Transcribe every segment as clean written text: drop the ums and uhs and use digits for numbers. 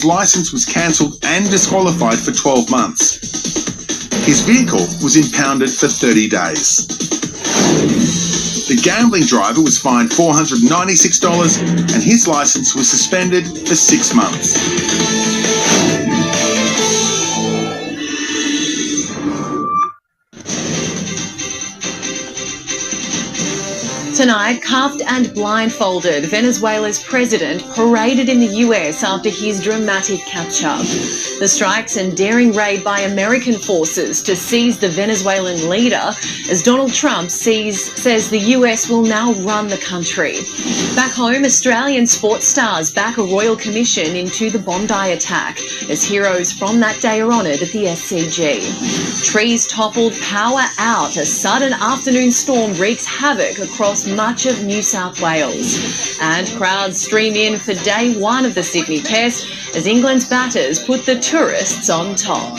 His licence was cancelled and disqualified for 12 months. His vehicle was impounded for 30 days. The gambling driver was fined $496 and his licence was suspended for 6 months. Tonight, cuffed and blindfolded, Venezuela's president paraded in the US after his dramatic capture. The strikes and daring raid by American forces to seize the Venezuelan leader, as Donald Trump says the US will now run the country. Back home, Australian sports stars back a royal commission into the Bondi attack, as heroes from that day are honoured at the SCG. Trees toppled, power out. A sudden afternoon storm wreaks havoc across much of New South Wales. And crowds stream in for day one of the Sydney Test as England's batters put the tourists on top.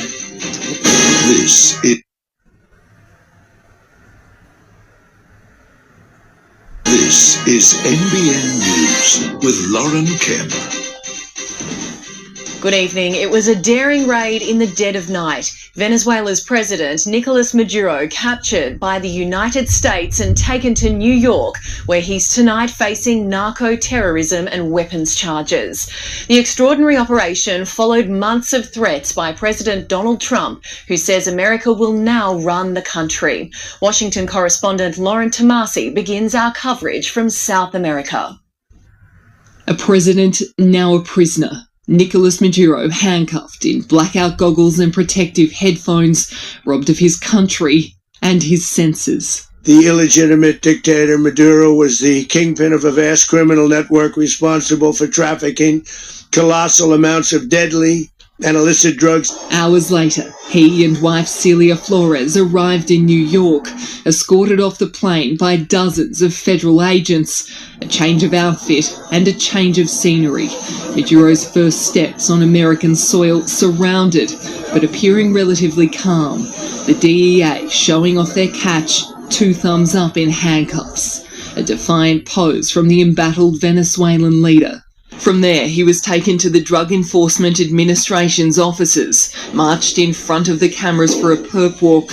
This is NBN News with Lauren Kempe. Good evening. It was a daring raid in the dead of night. Venezuela's president, Nicolas Maduro, captured by the United States and taken to New York, where he's tonight facing narco-terrorism and weapons charges. The extraordinary operation followed months of threats by President Donald Trump, who says America will now run the country. Washington correspondent Lauren Kempe begins our coverage from South America. A president, now a prisoner. Nicolas Maduro, handcuffed in blackout goggles and protective headphones, robbed of his country and his senses. The illegitimate dictator Maduro was the kingpin of a vast criminal network responsible for trafficking colossal amounts of deadly and illicit drugs. Hours later, he and wife Celia Flores arrived in New York, escorted off the plane by dozens of federal agents. A change of outfit and a change of scenery. Maduro's first steps on American soil, surrounded but appearing relatively calm. The DEA showing off their catch, 2 thumbs up in handcuffs. A defiant pose from the embattled Venezuelan leader. From there, he was taken to the Drug Enforcement Administration's offices, marched in front of the cameras for a perp walk,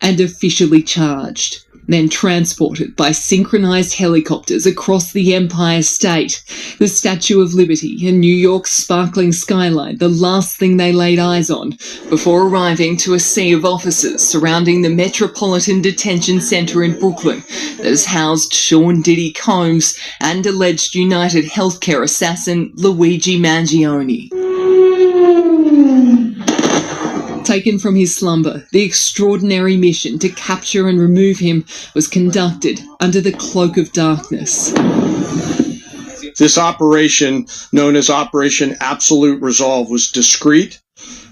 and officially charged. Then transported by synchronised helicopters across the Empire State. The Statue of Liberty and New York's sparkling skyline, the last thing they laid eyes on, before arriving to a sea of officers surrounding the Metropolitan Detention Centre in Brooklyn that has housed Sean Diddy Combs and alleged United Healthcare assassin Luigi Mangione. Taken from his slumber, the extraordinary mission to capture and remove him was conducted under the cloak of darkness. This operation, known as Operation Absolute Resolve, was discreet,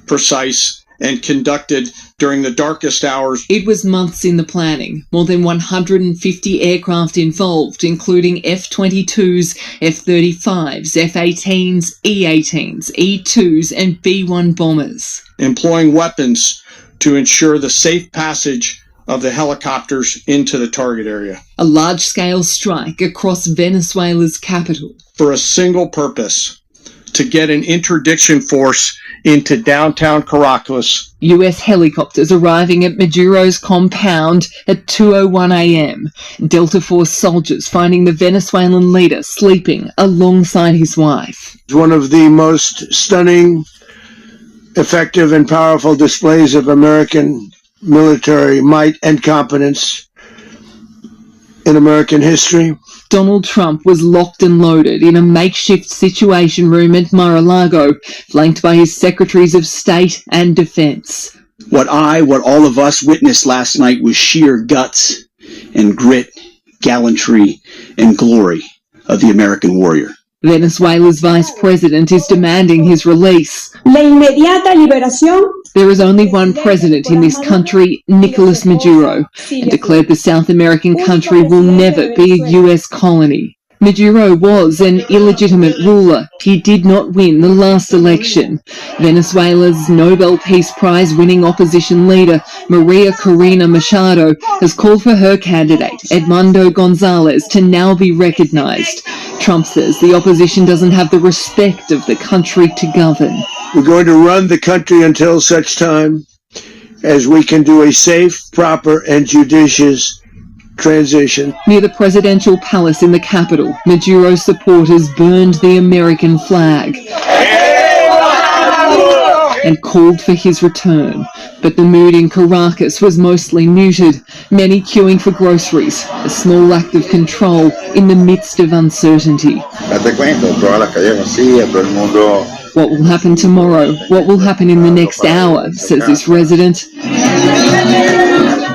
precise, and conducted during the darkest hours. It was months in the planning, more than 150 aircraft involved, including F-22s, F-35s, F-18s, E-18s, E-2s, and B-1 bombers. Employing weapons to ensure the safe passage of the helicopters into the target area. A large-scale strike across Venezuela's capital. For a single purpose, to get an interdiction force into downtown Caracas. US helicopters arriving at Maduro's compound at 2:01 a.m. Delta Force soldiers finding the Venezuelan leader sleeping alongside his wife. One of the most stunning, effective and powerful displays of American military might and competence in American history. Donald Trump was locked and loaded in a makeshift situation room at Mar-a-Lago, flanked by his secretaries of state and defense. What all of us witnessed last night was sheer guts and grit, gallantry and glory of the American warrior. Venezuela's vice president is demanding his release. La inmediata liberación. There is only one president in this country, Nicolas Maduro, and declared the South American country will never be a US colony. Maduro was an illegitimate ruler. He did not win the last election. Venezuela's Nobel Peace Prize winning opposition leader, Maria Corina Machado, has called for her candidate, Edmundo Gonzalez, to now be recognized. Trump says the opposition doesn't have the respect of the country to govern. We're going to run the country until such time as we can do a safe, proper, and judicious transition. Near the presidential palace in the capital, Maduro's supporters burned the American flag and called for his return. But the mood in Caracas was mostly muted, many queuing for groceries, a small act of control in the midst of uncertainty. What will happen tomorrow? What will happen in the next hour? Says this resident.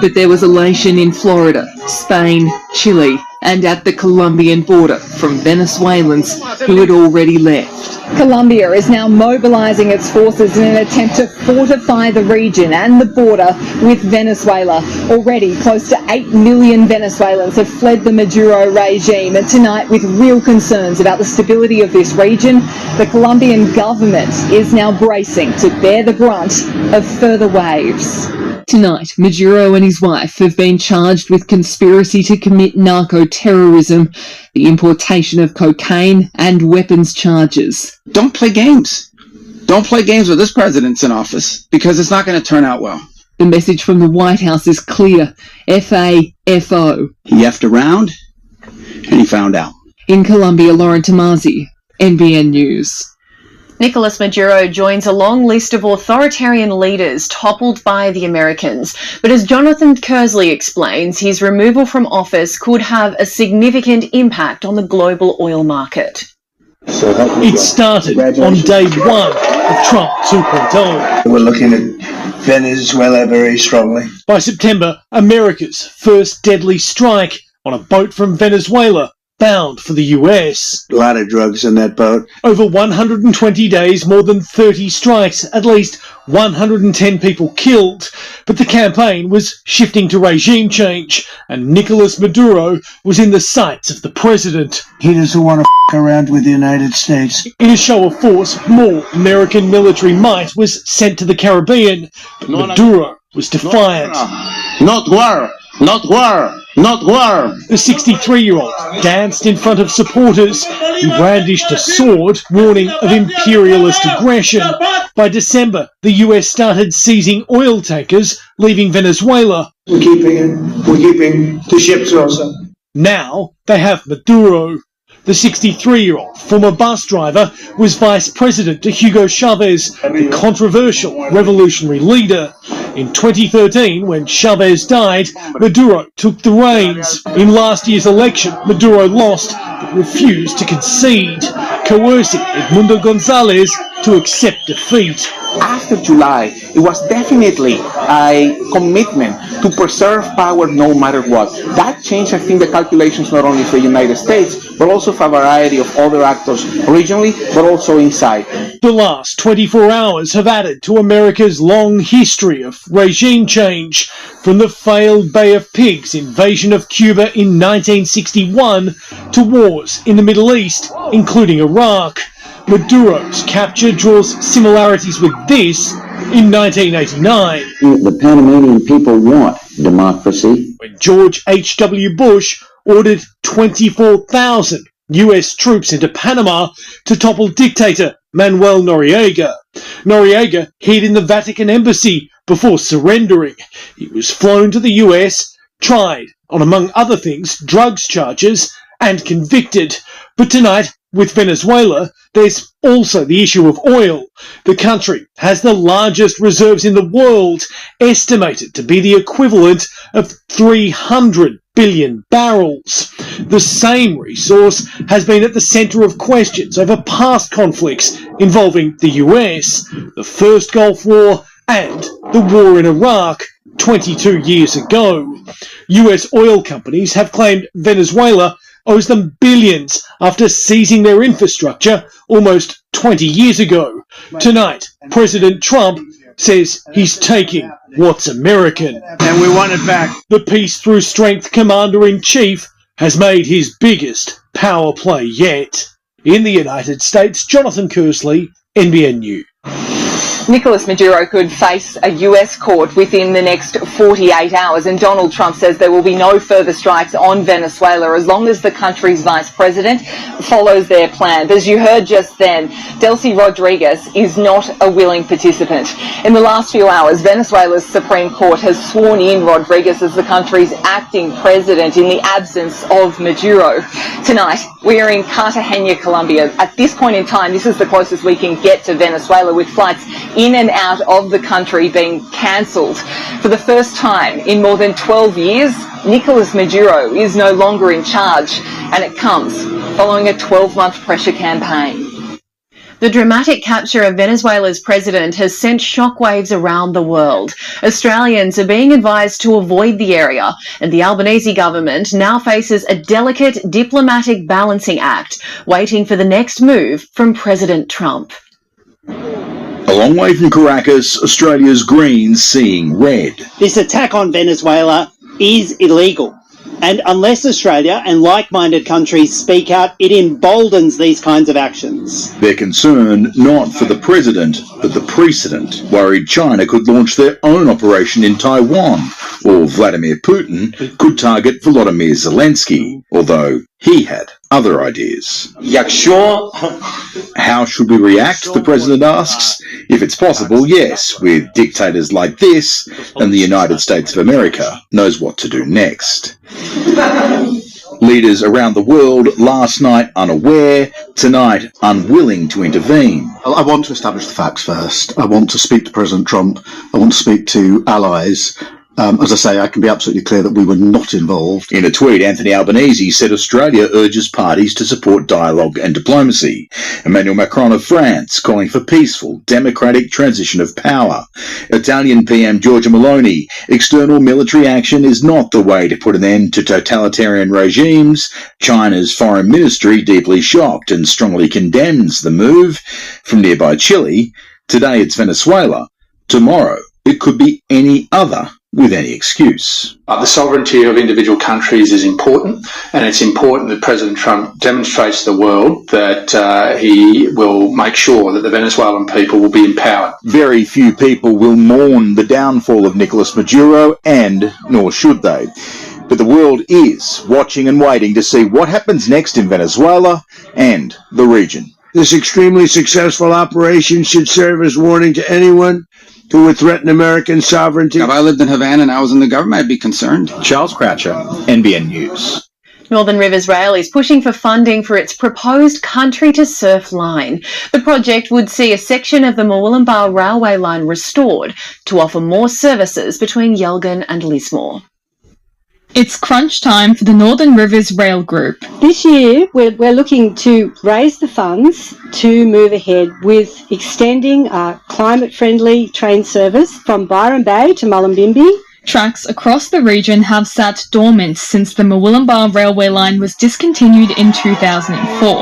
But there was elation in Florida, Spain, Chile, and at the Colombian border from Venezuelans who had already left. Colombia is now mobilizing its forces in an attempt to fortify the region and the border with Venezuela. Already, close to 8 million Venezuelans have fled the Maduro regime, and tonight, with real concerns about the stability of this region, the Colombian government is now bracing to bear the brunt of further waves. Tonight, Maduro and his wife have been charged with conspiracy to commit narco-terrorism, the importation of cocaine, and weapons charges. Don't play games. Don't play games with this president's in office, because it's not going to turn out well. The message from the White House is clear. F-A-F-O. He effed around, and he found out. In Colombia, Lauren Kempe, NBN News. Nicolas Maduro joins a long list of authoritarian leaders toppled by the Americans. But as Jonathan Kersley explains, his removal from office could have a significant impact on the global oil market. It started on day one of Trump 2.0. We're looking at Venezuela very strongly. By September, America's first deadly strike on a boat from Venezuela bound for the US. A lot of drugs in that boat. Over 120 days, more than 30 strikes, at least 110 people killed. But the campaign was shifting to regime change, and Nicolas Maduro was in the sights of the president. He doesn't want to around with the United States. In a show of force, more American military might was sent to the Caribbean, but Maduro was defiant. Not war! Not war! Not war! The 63-year-old danced in front of supporters. He brandished a sword, warning of imperialist aggression. By December, the US started seizing oil tankers, leaving Venezuela. We're keeping the ships also. Now they have Maduro. The 63-year-old former bus driver was vice president to Hugo Chavez, the controversial revolutionary leader. In 2013, when Chavez died, Maduro took the reins. In last year's election, Maduro lost, but refused to concede, coercing Edmundo Gonzalez to accept defeat. After July, it was definitely a commitment to preserve power no matter what. That changed, I think, the calculations not only for the United States, but also for a variety of other actors regionally, but also inside. The last 24 hours have added to America's long history of regime change, from the failed Bay of Pigs invasion of Cuba in 1961 to wars in the Middle East, including Iraq. Maduro's capture draws similarities with this in 1989. The Panamanian people want democracy. When George H.W. Bush ordered 24,000 US troops into Panama to topple dictator Manuel Noriega. Noriega hid in the Vatican embassy before surrendering. He was flown to the US, tried on, among other things, drugs charges, and convicted. But tonight, with Venezuela, there's also the issue of oil. The country has the largest reserves in the world, estimated to be the equivalent of 300 billion barrels. The same resource has been at the centre of questions over past conflicts involving the US, the first Gulf War, and the war in Iraq 22 years ago. US oil companies have claimed Venezuela owes them billions after seizing their infrastructure almost 20 years ago. Tonight, President Trump says he's taking what's American. And we want it back. The Peace Through Strength Commander-in-Chief has made his biggest power play yet. In the United States, Jonathan Kersley, NBN News. Nicolas Maduro could face a US court within the next 48 hours, and Donald Trump says there will be no further strikes on Venezuela as long as the country's vice president follows their plan. But as you heard just then, Delcy Rodriguez is not a willing participant. In the last few hours, Venezuela's Supreme Court has sworn in Rodriguez as the country's acting president in the absence of Maduro. Tonight, we are in Cartagena, Colombia. At this point in time, this is the closest we can get to Venezuela, with flights in and out of the country being cancelled. For the first time in more than 12 years, Nicolas Maduro is no longer in charge, and it comes following a 12-month pressure campaign. The dramatic capture of Venezuela's president has sent shockwaves around the world. Australians are being advised to avoid the area, and the Albanese government now faces a delicate diplomatic balancing act, waiting for the next move from President Trump. A long way from Caracas, Australia's Greens seeing red. This attack on Venezuela is illegal. And unless Australia and like-minded countries speak out, it emboldens these kinds of actions. Their concern not for the president, but the precedent. Worried China could launch their own operation in Taiwan, or Vladimir Putin could target Volodymyr Zelensky, although he had other ideas. How should we react, the president asks? If it's possible, yes, with dictators like this, and the United States of America knows what to do next. Leaders around the world last night unaware, tonight unwilling to intervene. I want to establish the facts first. I want to speak to President Trump. I want to speak to allies. As I say, I can be absolutely clear that we were not involved. In a tweet, Anthony Albanese said Australia urges parties to support dialogue and diplomacy. Emmanuel Macron of France calling for peaceful, democratic transition of power. Italian PM Giorgia Meloni, external military action is not the way to put an end to totalitarian regimes. China's foreign ministry deeply shocked and strongly condemns the move. From nearby Chile, today it's Venezuela. Tomorrow it could be any other with any excuse. The sovereignty of individual countries is important, and it's important that President Trump demonstrates to the world that he will make sure that the Venezuelan people will be empowered. Very few people will mourn the downfall of Nicolas Maduro, and nor should they. But the world is watching and waiting to see what happens next in Venezuela and the region. This extremely successful operation should serve as warning to anyone who would threaten American sovereignty. If I lived in Havana and I was in the government, I'd be concerned. Charles Croucher, NBN News. Northern Rivers Rail is pushing for funding for its proposed country-to-surf line. The project would see a section of the Murwillumbah railway line restored to offer more services between Yelgan and Lismore. It's crunch time for the Northern Rivers Rail Group. This year, we're looking to raise the funds to move ahead with extending our climate-friendly train service from Byron Bay to Mullumbimby. Tracks across the region have sat dormant since the Murwillumbah railway line was discontinued in 2004,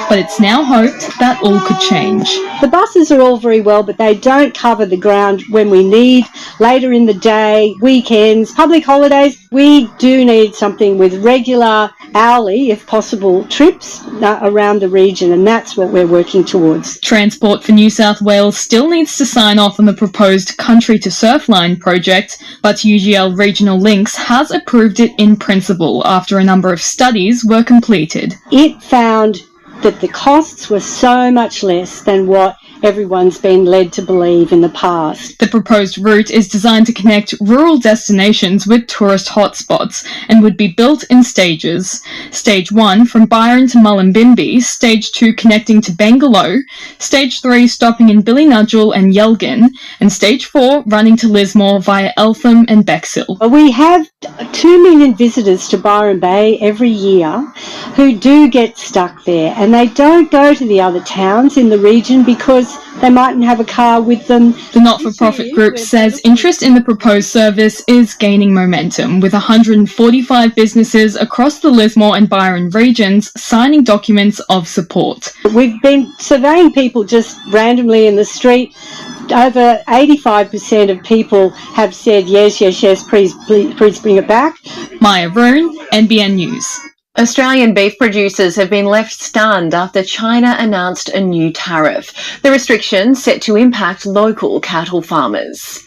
but it's now hoped that all could change. The buses are all very well, but they don't cover the ground when we need, later in the day, weekends, public holidays. We do need something with regular, hourly, if possible, trips around the region, and that's what we're working towards. Transport for New South Wales still needs to sign off on the proposed Country to Surf Line project, but UGL Regional Links has approved it in principle after a number of studies were completed. It found that the costs were so much less than what everyone's been led to believe in the past. The proposed route is designed to connect rural destinations with tourist hotspots and would be built in stages. Stage 1 from Byron to Mullumbimby, Stage 2 connecting to Bengaluru, Stage 3 stopping in Billinudgel and Yelgan, and Stage 4 running to Lismore via Eltham and Bexhill. We have 2 million visitors to Byron Bay every year who do get stuck there, and they don't go to the other towns in the region because they mightn't have a car with them. The not-for-profit group says interest in the proposed service is gaining momentum, with 145 businesses across the Lismore and Byron regions signing documents of support. We've been surveying people just randomly in the street. Over 85% of people have said yes, please bring it back. Maya Roon, NBN News. Australian beef producers have been left stunned after China announced a new tariff. The restrictions set to impact local cattle farmers.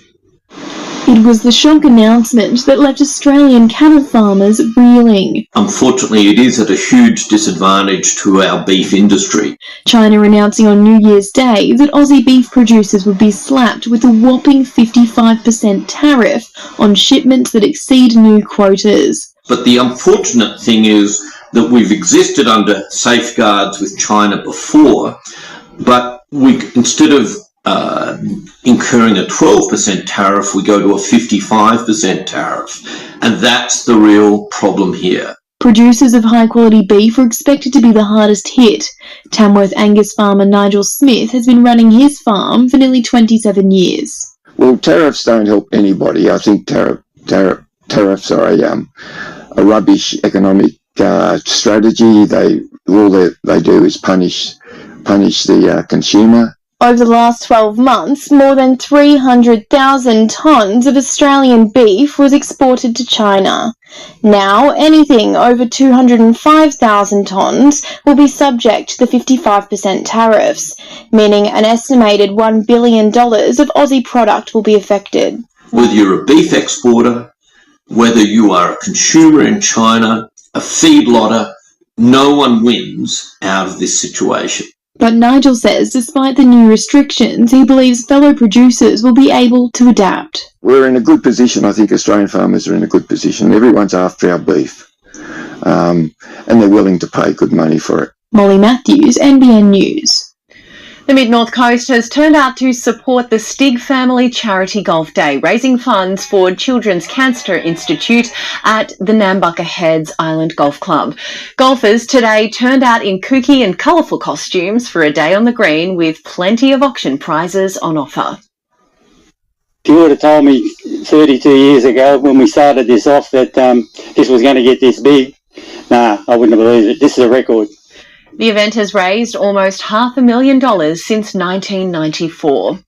It was the shock announcement that left Australian cattle farmers reeling. Unfortunately, it is at a huge disadvantage to our beef industry. China announcing on New Year's Day that Aussie beef producers would be slapped with a whopping 55% tariff on shipments that exceed new quotas. But the unfortunate thing is that we've existed under safeguards with China before, but instead of incurring a 12% tariff, we go to a 55% tariff. And that's the real problem here. Producers of high-quality beef are expected to be the hardest hit. Tamworth Angus farmer Nigel Smith has been running his farm for nearly 27 years. Well, tariffs don't help anybody. I think tariffs are a rubbish economic strategy. All they do is punish the consumer. Over the last 12 months, more than 300,000 tonnes of Australian beef was exported to China. Now, anything over 205,000 tonnes will be subject to the 55% tariffs, meaning an estimated $1 billion of Aussie product will be affected. Whether you're a beef exporter, whether you are a consumer in China, a feedlotter, no one wins out of this situation. But Nigel says despite the new restrictions, he believes fellow producers will be able to adapt. We're in a good position. I think Australian farmers are in a good position. Everyone's after our beef, and they're willing to pay good money for it. Molly Matthews, NBN News. The Mid-North Coast has turned out to support the Stig Family Charity Golf Day, raising funds for Children's Cancer Institute at the Nambucca Heads Island Golf Club. Golfers today turned out in kooky and colourful costumes for a day on the green with plenty of auction prizes on offer. If you would have told me 32 years ago when we started this off that this was going to get this big, I wouldn't have believed it. This is a record. The event has raised almost $500,000 since 1994.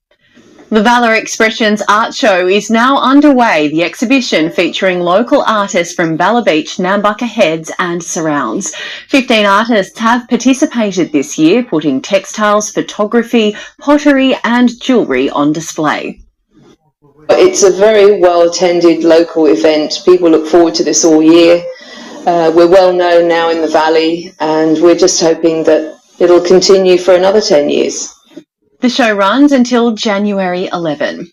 The Valour Expressions art show is now underway, the exhibition featuring local artists from Valour Beach, Nambucca Heads and surrounds. 15 artists have participated this year, putting textiles, photography, pottery and jewellery on display. It's a very well attended local event. People look forward to this all year. We're well known now in the Valley and we're just hoping that it'll continue for another 10 years. The show runs until January 11.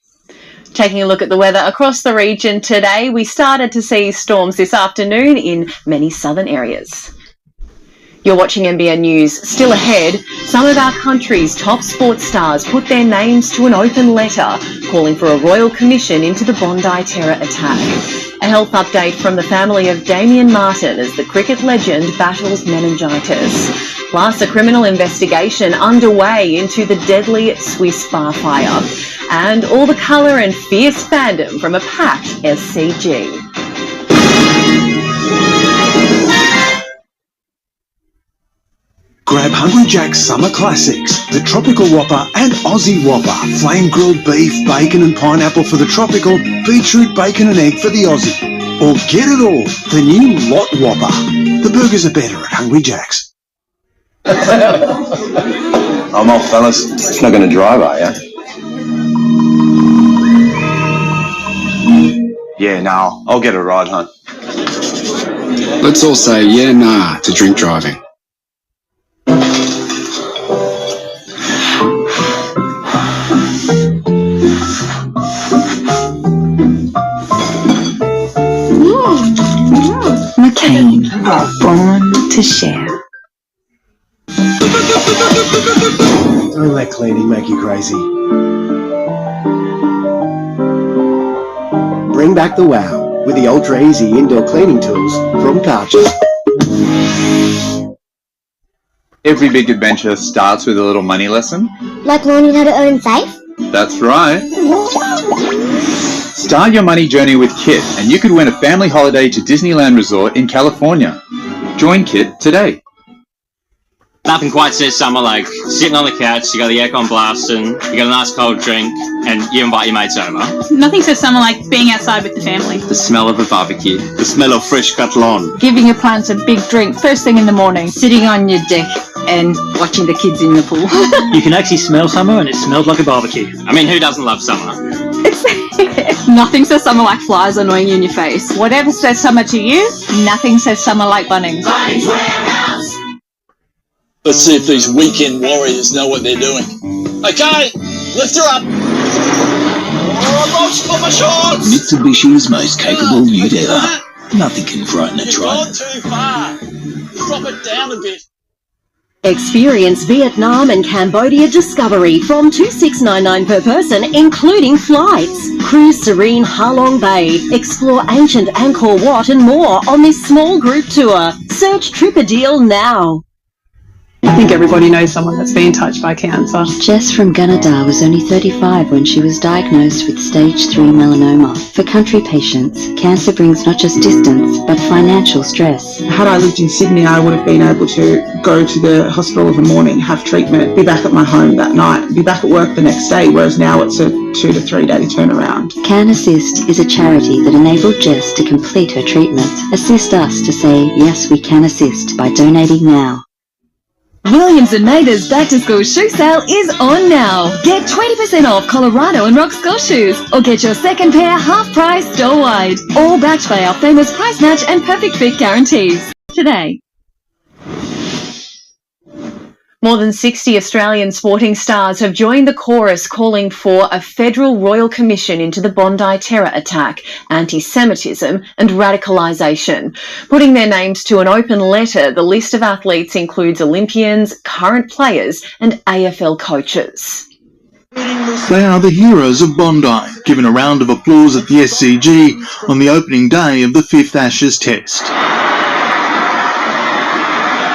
Taking a look at the weather across the region today, we started to see storms this afternoon in many southern areas. You're watching NBN News. Still ahead, some of our country's top sports stars put their names to an open letter calling for a royal commission into the Bondi terror attack. A health update from the family of Damien Martin as the cricket legend battles meningitis. Plus, a criminal investigation underway into the deadly Swiss bar fire. And all the colour and fierce fandom from a packed SCG. Grab Hungry Jack's Summer Classics, the Tropical Whopper and Aussie Whopper. Flame grilled beef, bacon and pineapple for the tropical, beetroot, bacon and egg for the Aussie. Or get it all, the new Lot Whopper. The burgers are better at Hungry Jack's. I'm off, fellas. Not going to drive, are ya? Yeah, nah, I'll get a ride home. Let's all say yeah, nah to drink driving. McCain, born to share. Don't let cleaning make you crazy. Bring back the wow with the ultra easy indoor cleaning tools from Karcher. Every big adventure starts with a little money lesson. Like learning how to earn safe? That's right. Start your money journey with Kit and you could win a family holiday to Disneyland Resort in California. Join Kit today. Nothing quite says summer like sitting on the couch, you got the aircon blasting, you got a nice cold drink, and you invite your mates over. Nothing says summer like being outside with the family. The smell of a barbecue. The smell of fresh cut lawn. Giving your plants a big drink first thing in the morning. Sitting on your deck and watching the kids in the pool. You can actually smell summer and it smells like a barbecue. I mean, who doesn't love summer? Nothing says summer like flies annoying you in your face. Whatever says summer to you, nothing says summer like Bunnings. Bunnings Warehouse. Let's see if these weekend warriors know what they're doing. Okay, lift her up. Oh, my shorts. Mitsubishi's most capable ute ever. Nothing can frighten a tribe. Not too far. Drop it down a bit. Experience Vietnam and Cambodia discovery from $2,699 per person, including flights. Cruise serene Ha Long Bay, explore ancient Angkor Wat and more on this small group tour. Search Tripadeal now. I think everybody knows someone that's been touched by cancer. Jess from Gunnedah was only 35 when she was diagnosed with stage 3 melanoma. For country patients, cancer brings not just distance, but financial stress. Had I lived in Sydney, I would have been able to go to the hospital in the morning, have treatment, be back at my home that night, be back at work the next day, whereas now it's a 2 to 3 day turnaround. Can Assist is a charity that enabled Jess to complete her treatment. Assist us to say, yes, we can assist by donating now. Williams & Mader's Back to School Shoe Sale is on now. Get 20% off Colorado and Rock School shoes, or get your second pair half price store-wide. All backed by our famous price match and perfect fit guarantees. Today. More than 60 Australian sporting stars have joined the chorus calling for a federal royal commission into the Bondi terror attack, anti-Semitism and radicalisation. Putting their names to an open letter, the list of athletes includes Olympians, current players and AFL coaches. They are the heroes of Bondi, given a round of applause at the SCG on the opening day of the 5th Ashes Test.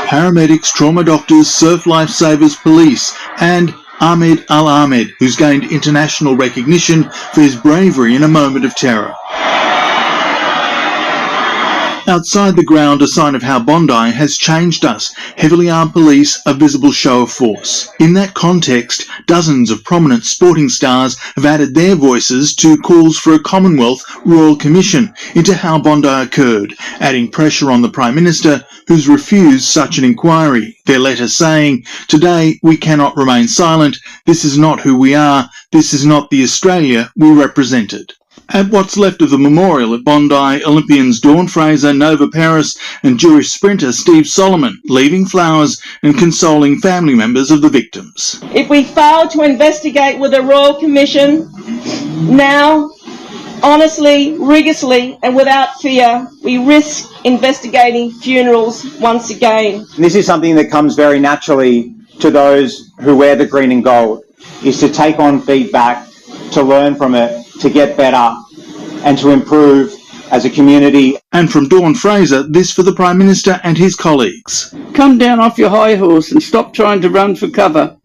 Paramedics, trauma doctors, surf lifesavers, police, and Ahmed Al-Ahmed, who's gained international recognition for his bravery in a moment of terror. Outside the ground, a sign of how Bondi has changed us. Heavily armed police, a visible show of force. In that context, dozens of prominent sporting stars have added their voices to calls for a Commonwealth Royal Commission into how Bondi occurred, adding pressure on the Prime Minister, who's refused such an inquiry. Their letter saying, "Today we cannot remain silent. This is not who we are. This is not the Australia we represented." At what's left of the memorial at Bondi, Olympians Dawn Fraser, Nova Paris and Jewish sprinter Steve Solomon leaving flowers and consoling family members of the victims. If we fail to investigate with a Royal Commission now, honestly, rigorously and without fear, we risk investigating funerals once again. This is something that comes very naturally to those who wear the green and gold, is to take on feedback, to learn from it, to get better and to improve as a community. And from Dawn Fraser, this for the Prime Minister and his colleagues. Come down off your high horse and stop trying to run for cover.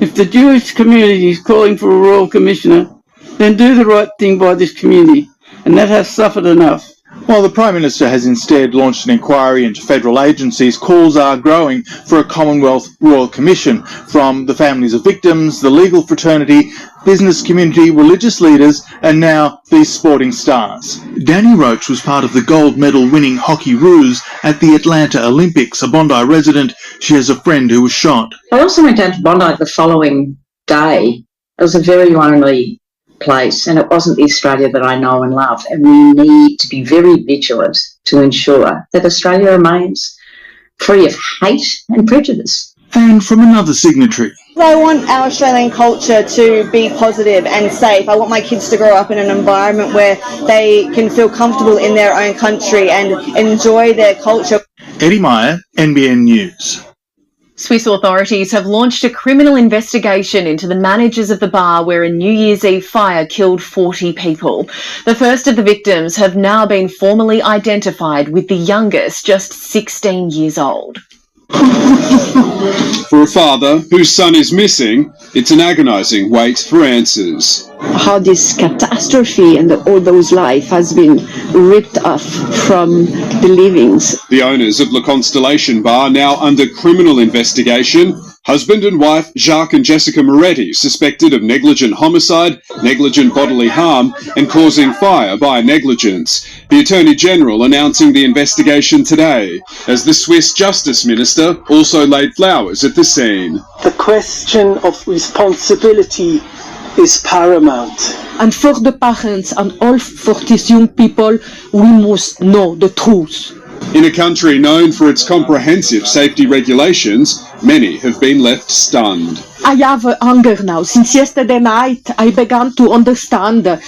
If the Jewish community is calling for a Royal Commissioner, then do the right thing by this community, and that has suffered enough. While the Prime Minister has instead launched an inquiry into federal agencies, calls are growing for a Commonwealth Royal Commission from the families of victims, the legal fraternity, business community, religious leaders, and now these sporting stars. Danny Roach was part of the gold medal winning hockey ruse at the Atlanta Olympics, a Bondi resident. She has a friend who was shot. I also went down to Bondi the following day. It was a very lonely place, and it wasn't the Australia that I know and love, and we need to be very vigilant to ensure that Australia remains free of hate and prejudice. And from another signatory. I want our Australian culture to be positive and safe. I want my kids to grow up in an environment where they can feel comfortable in their own country and enjoy their culture. Eddie Meyer, NBN News. Swiss authorities have launched a criminal investigation into the managers of the bar where a New Year's Eve fire killed 40 people. The first of the victims have now been formally identified, with the youngest just 16 years old. For a father whose son is missing, it's an agonising wait for answers. How this catastrophe and all those life has been ripped off from the livings. The owners of La Constellation Bar now under criminal investigation. Husband and wife Jacques and Jessica Moretti suspected of negligent homicide, negligent bodily harm and causing fire by negligence. The Attorney General announcing the investigation today, as the Swiss Justice Minister also laid flowers at the scene. The question of responsibility is paramount. And for the parents and all for these young people, we must know the truth. In a country known for its comprehensive safety regulations, many have been left stunned. I have anger now. Since yesterday night, I began to understand that,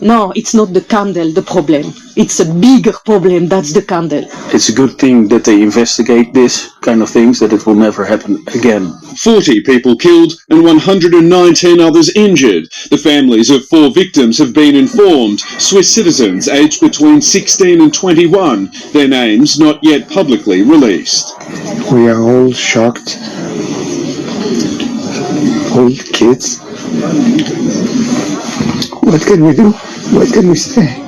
no, it's not the candle the problem. It's a bigger problem, that's the candle. It's a good thing that they investigate this kind of things, that it will never happen again. 40 people killed and 119 others injured. The families of 4 victims have been informed, Swiss citizens aged between 16 and 21, their names not yet publicly released. We are all shocked. All kids. What can we do? What can we say?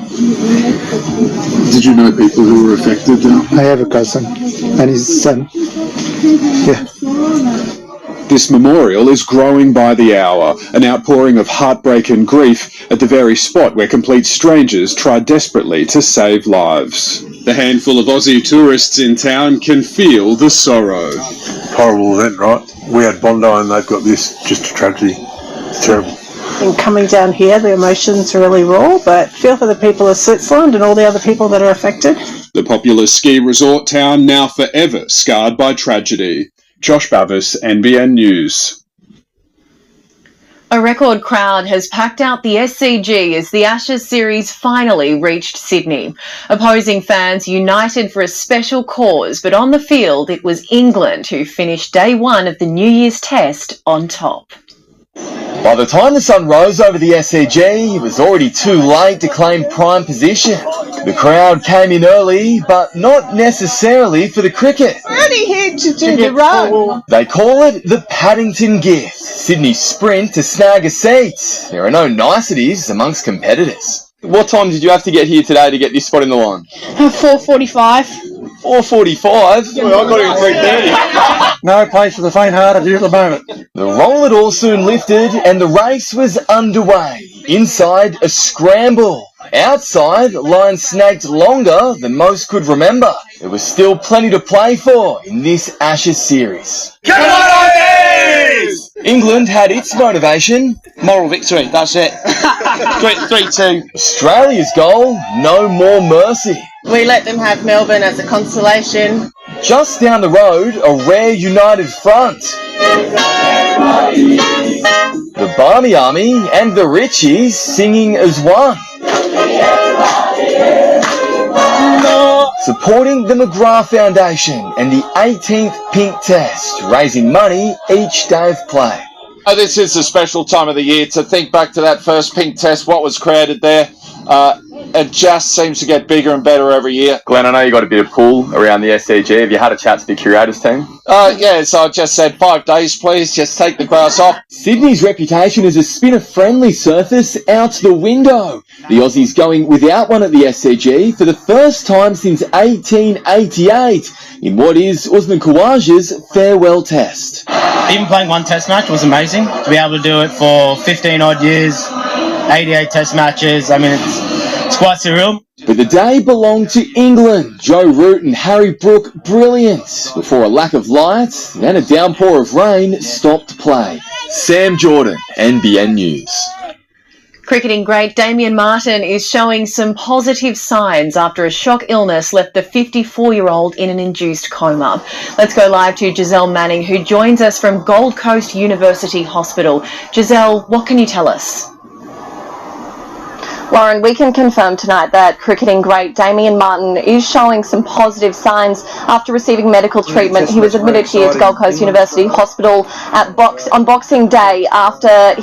Did you know people who were affected? I have a cousin and his son. Yeah. This memorial is growing by the hour, an outpouring of heartbreak and grief at the very spot where complete strangers tried desperately to save lives. The handful of Aussie tourists in town can feel the sorrow. Horrible event, right? We had Bondi and they've got this, just a tragedy. It's terrible. And coming down here, the emotions are really raw, but feel for the people of Switzerland and all the other people that are affected. The popular ski resort town now forever scarred by tragedy. Josh Bavis, NBN News. A record crowd has packed out the SCG as the Ashes series finally reached Sydney. Opposing fans united for a special cause, but on the field it was England who finished day one of the New Year's Test on top. By the time the sun rose over the SCG, it was already too late to claim prime position. The crowd came in early, but not necessarily for the cricket. We're only here to do the run. They call it the Paddington Gift, Sydney's sprint to snag a seat. There are no niceties amongst competitors. What time did you have to get here today to get this spot in the line? 4:45. 4:45? Well, I got here at 3:30. No place for the faint-hearted here at the moment. The roll it all soon lifted and the race was underway. Inside, a scramble. Outside, lines snagged longer than most could remember. There was still plenty to play for in this Ashes series. Come on, Aussies! England had its motivation. Moral victory, that's it. 3-2. Australia's goal, no more mercy. We let them have Melbourne as a consolation. Just down the road, a rare united front. The Barmy Army and the Richies singing as one. Supporting the McGrath Foundation and the 18th Pink Test, raising money each day of play. This is a special time of the year to think back to that first Pink Test, what was created there. It just seems to get bigger and better every year. Glenn, I know you got a bit of pull around the SCG. Have you had a chat to the curators team? Yeah, so I just said 5 days, please. Just take the grass off. Sydney's reputation as a spinner-friendly surface out the window. The Aussies going without one at the SCG for the first time since 1888 in what is Usman Khawaja's farewell test. Even playing one test match was amazing. To be able to do it for 15 odd years, 88 test matches, I mean, it's quite surreal. But the day belonged to England. Joe Root and Harry Brook brilliant before a lack of light and a downpour of rain stopped play. Sam Jordan, NBN News. Cricketing great Damien Martin is showing some positive signs after a shock illness left the 54-year-old in an induced coma. Let's go live to Giselle Manning, who joins us from Gold Coast University Hospital. Giselle, what can you tell us? Lauren, we can confirm tonight that cricketing great Damien Martin is showing some positive signs after receiving medical treatment. He was admitted here to Gold Coast University Hospital on Boxing Day after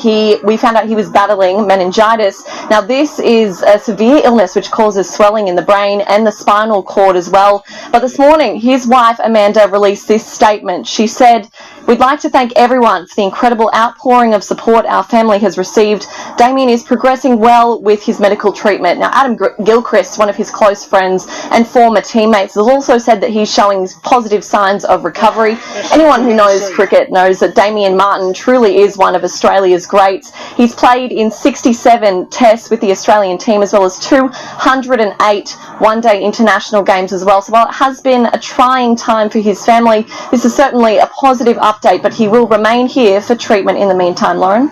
we found out he was battling meningitis. Now, this is a severe illness which causes swelling in the brain and the spinal cord as well. But this morning, his wife Amanda released this statement. She said, "We'd like to thank everyone for the incredible outpouring of support our family has received. Damien is progressing well with his medical treatment." Now, Adam Gilchrist, one of his close friends and former teammates, has also said that he's showing positive signs of recovery. Anyone who knows cricket knows that Damien Martin truly is one of Australia's greats. He's played in 67 tests with the Australian team as well as 208 one-day international games as well. So while it has been a trying time for his family, this is certainly a positive update, but he will remain here for treatment in the meantime. Lauren?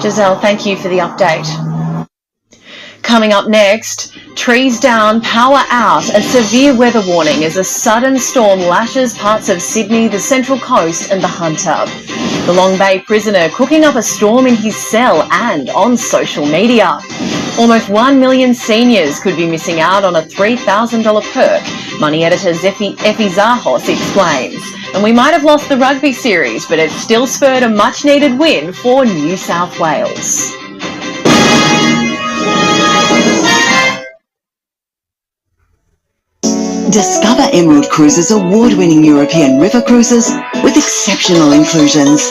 Giselle, thank you for the update. Coming up next, trees down, power out, a severe weather warning as a sudden storm lashes parts of Sydney, the Central Coast and the Hunter. The Long Bay prisoner cooking up a storm in his cell and on social media. Almost 1 million seniors could be missing out on a $3,000 perk, Money editor Effie Zahos explains. And we might have lost the rugby series, but it still spurred a much-needed win for New South Wales. Discover Emerald Cruises' award-winning European river cruises with exceptional inclusions.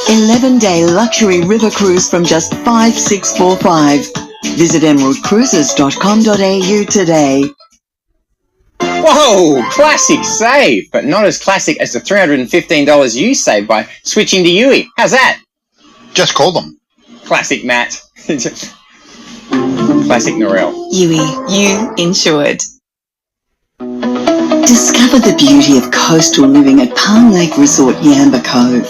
11-day luxury river cruise from just $5,645. Visit emeraldcruises.com.au today. Whoa, classic save, but not as classic as the $315 you saved by switching to Yui. How's that? Just call them. Classic Matt. Classic Norel. Yui, you insured. Discover the beauty of coastal living at Palm Lake Resort Yamba Cove,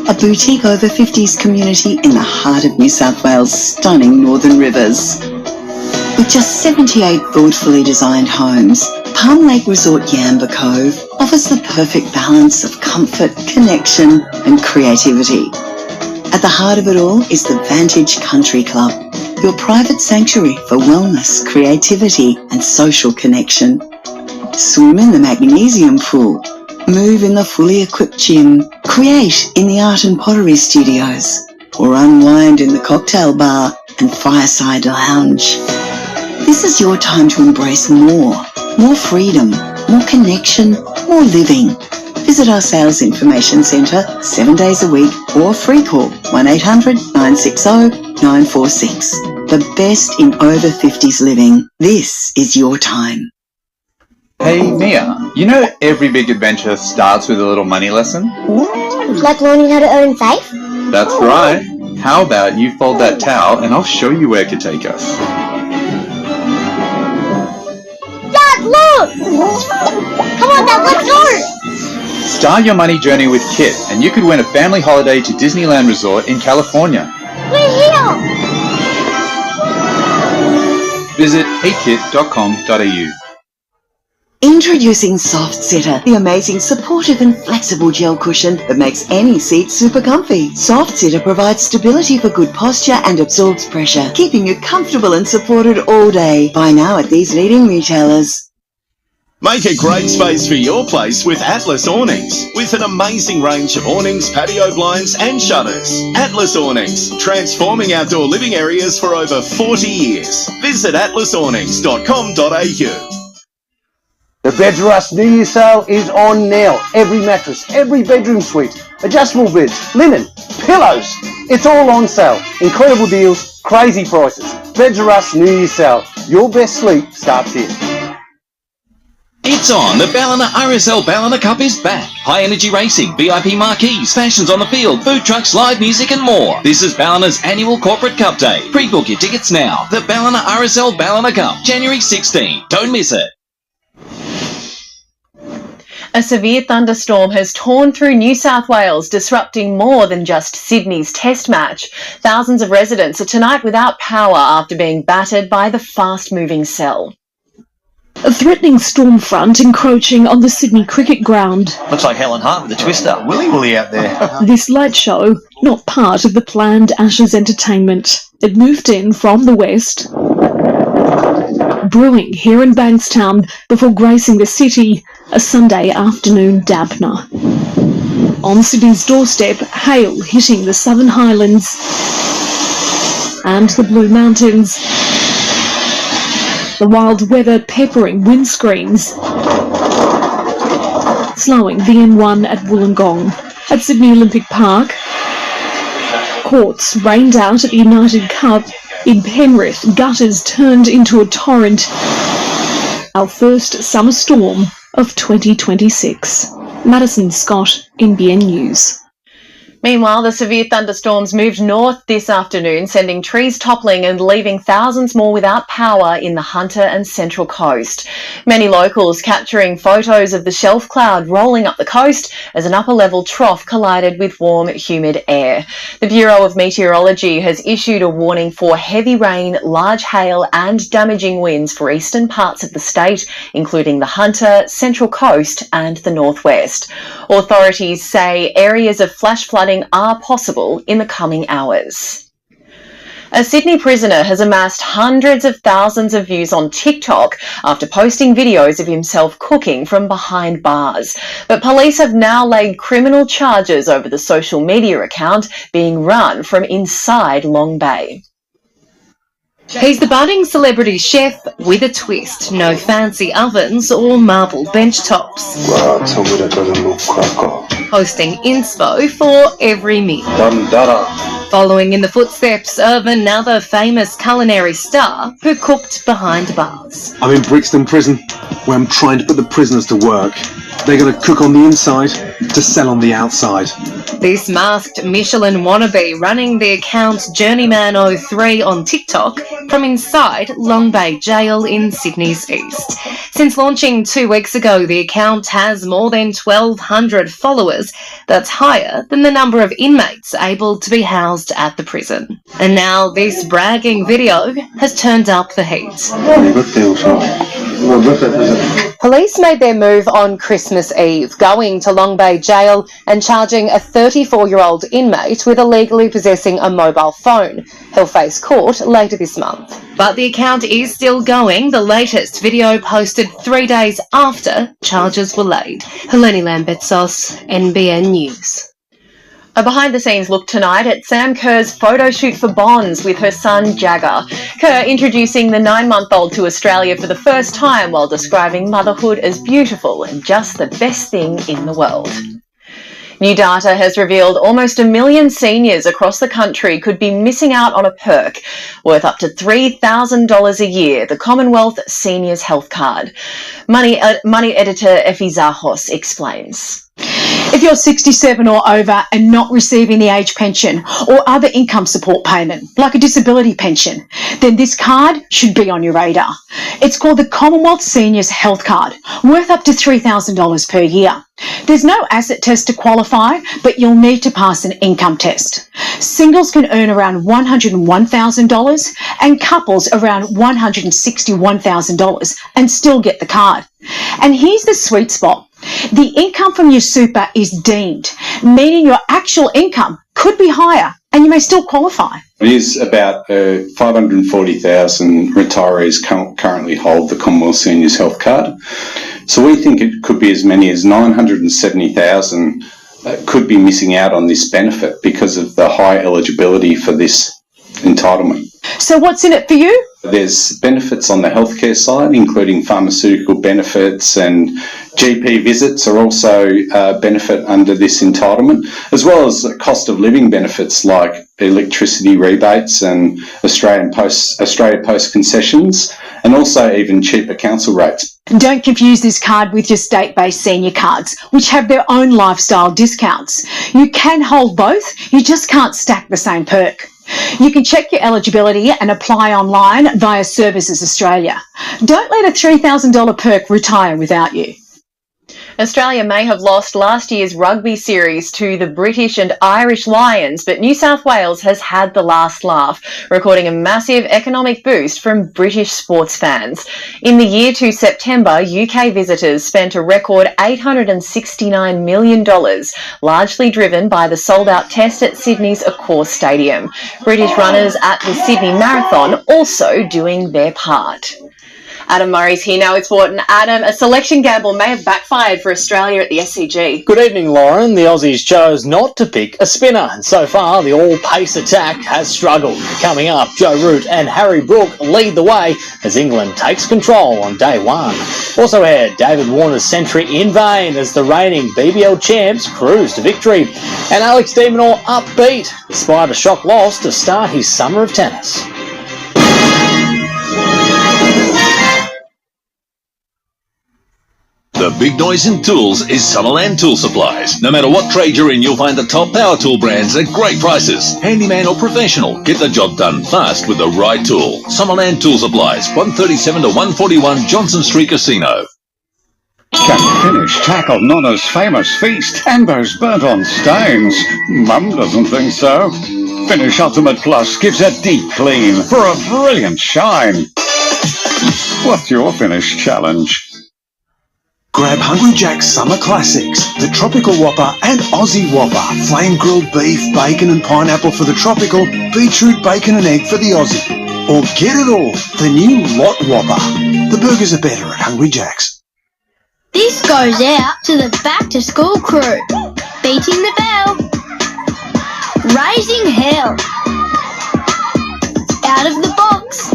a boutique over 50s community in the heart of New South Wales' stunning northern rivers. With just 78 thoughtfully designed homes, Palm Lake Resort Yamba Cove offers the perfect balance of comfort, connection and creativity. At the heart of it all is the Vantage Country Club, your private sanctuary for wellness, creativity and social connection. Swim in the magnesium pool, move in the fully equipped gym, create in the art and pottery studios, or unwind in the cocktail bar and fireside lounge. This is your time to embrace more freedom, more connection, more living. Visit our sales information centre 7 days a week or free call 1800 960 946. The best in over 50s living. This is your time. Hey Mia, you know every big adventure starts with a little money lesson? Like learning how to earn safe? That's right. How about you fold that towel and I'll show you where it could take us. Dad, look! Come on, Dad, let's go! Start your money journey with Kit and you could win a family holiday to Disneyland Resort in California. We're here! Visit heykit.com.au. Introducing Soft Sitter, the amazing supportive and flexible gel cushion that makes any seat super comfy. Soft Sitter provides stability for good posture and absorbs pressure, keeping you comfortable and supported all day. Buy now at these leading retailers. Make a great space for your place with Atlas Awnings. With an amazing range of awnings, patio blinds and shutters. Atlas Awnings, transforming outdoor living areas for over 40 years. Visit atlasawnings.com.au. The Beds R Us New Year sale is on now. Every mattress, every bedroom suite, adjustable beds, linen, pillows. It's all on sale. Incredible deals, crazy prices. Beds R Us New Year sale. Your best sleep starts here. It's on. The Ballina RSL Ballina Cup is back. High energy racing, VIP marquees, fashions on the field, food trucks, live music and more. This is Ballina's annual corporate cup day. Pre-book your tickets now. The Ballina RSL Ballina Cup, January 16. Don't miss it. A severe thunderstorm has torn through New South Wales, disrupting more than just Sydney's test match. Thousands of residents are tonight without power after being battered by the fast-moving cell. A threatening storm front encroaching on the Sydney cricket ground. Looks like Helen Hart with the twister. Willy out there. This light show, not part of the planned Ashes entertainment. It moved in from the west. brewing here in Bankstown before gracing the city, a Sunday afternoon dampener. On Sydney's doorstep, hail hitting the Southern Highlands and the Blue Mountains. The wild weather peppering windscreens, slowing the M1 at Wollongong. At Sydney Olympic Park, courts rained out at the United Cup. In Penrith, gutters turned into a torrent. Our first summer storm of 2026. Madison Scott, NBN News. Meanwhile, the severe thunderstorms moved north this afternoon, sending trees toppling and leaving thousands more without power in the Hunter and Central Coast. Many locals capturing photos of the shelf cloud rolling up the coast as an upper-level trough collided with warm, humid air. The Bureau of Meteorology has issued a warning for heavy rain, large hail and damaging winds for eastern parts of the state, including the Hunter, Central Coast and the northwest. Authorities say areas of flash flooding are possible in the coming hours. A Sydney prisoner has amassed hundreds of thousands of views on TikTok after posting videos of himself cooking from behind bars. But police have now laid criminal charges over the social media account being run from inside Long Bay. He's the budding celebrity chef with a twist. No fancy ovens or marble bench tops. Wow, tell me that doesn't look cracker. Hosting inspo for every meal. Following in the footsteps of another famous culinary star who cooked behind bars. I'm in Brixton Prison, where I'm trying to put the prisoners to work. They're going to cook on the inside to sell on the outside. This masked Michelin wannabe running the account Journeyman03 on TikTok from inside Long Bay Jail in Sydney's east. Since launching 2 weeks ago, the account has more than 1,200 followers. That's higher than the number of inmates able to be housed at the prison. And now this bragging video has turned up the heat. Police made their move on Christmas Eve, going to Long Bay Jail and charging a 34-year-old inmate with illegally possessing a mobile phone. He'll face court later this month. But the account is still going. The latest video posted 3 days after charges were laid. Helene Lambertsos, NBN News. A behind-the-scenes look tonight at Sam Kerr's photo shoot for Bonds with her son Jagger. Kerr introducing the 9-month-old to Australia for the first time while describing motherhood as beautiful and just the best thing in the world. New data has revealed almost 1 million seniors across the country could be missing out on a perk worth up to $3,000 a year, the Commonwealth Seniors Health Card. Money editor Effie Zahos explains. If you're 67 or over and not receiving the age pension or other income support payment, like a disability pension, then this card should be on your radar. It's called the Commonwealth Seniors Health Card, worth up to $3,000 per year. There's no asset test to qualify, but you'll need to pass an income test. Singles can earn around $101,000 and couples around $161,000 and still get the card. And here's the sweet spot. The income from your super is deemed, meaning your actual income could be higher and you may still qualify. It is about 540,000 retirees currently hold the Commonwealth Seniors Health Card. So we think it could be as many as 970,000 could be missing out on this benefit because of the high eligibility for this entitlement. So what's in it for you? There's benefits on the healthcare side, including pharmaceutical benefits, and GP visits are also benefit under this entitlement, as well as cost of living benefits like electricity rebates and Australia Post concessions, and also even cheaper council rates. Don't confuse this card with your state-based senior cards, which have their own lifestyle discounts. You can hold both, you just can't stack the same perk. You can check your eligibility and apply online via Services Australia. Don't let a $3,000 perk retire without you. Australia may have lost last year's rugby series to the British and Irish Lions, but New South Wales has had the last laugh, recording a massive economic boost from British sports fans. In the year to September, UK visitors spent a record $869 million, largely driven by the sold-out test at Sydney's Accor Stadium. British runners at the Sydney Marathon also doing their part. Adam Murray's here now with sport. And Adam, a selection gamble may have backfired for Australia at the SCG. Good evening, Lauren. The Aussies chose not to pick a spinner, and so far the all-pace attack has struggled. Coming up, Joe Root and Harry Brook lead the way as England takes control on day one. Also ahead, David Warner's century in vain as the reigning BBL champs cruise to victory. And Alex de Minaur upbeat despite a shock loss to start his summer of tennis. The big noise in tools is Summerland Tool Supplies. No matter what trade you're in, you'll find the top power tool brands at great prices. Handyman or professional, get the job done fast with the right tool. Summerland Tool Supplies, 137 to 141 Johnson Street Casino. Can finish tackle Nonna's famous feast. Amber's burnt on stones. Mum doesn't think so. Finish Ultimate Plus gives a deep clean for a brilliant shine. What's your finish challenge? Grab Hungry Jack's Summer Classics, the Tropical Whopper and Aussie Whopper. Flame grilled beef, bacon and pineapple for the tropical, beetroot, bacon and egg for the Aussie. Or get it all, the new Lot Whopper. The burgers are better at Hungry Jack's. This goes out to the back to school crew. Beating the bell. Raising hell. Out of the box.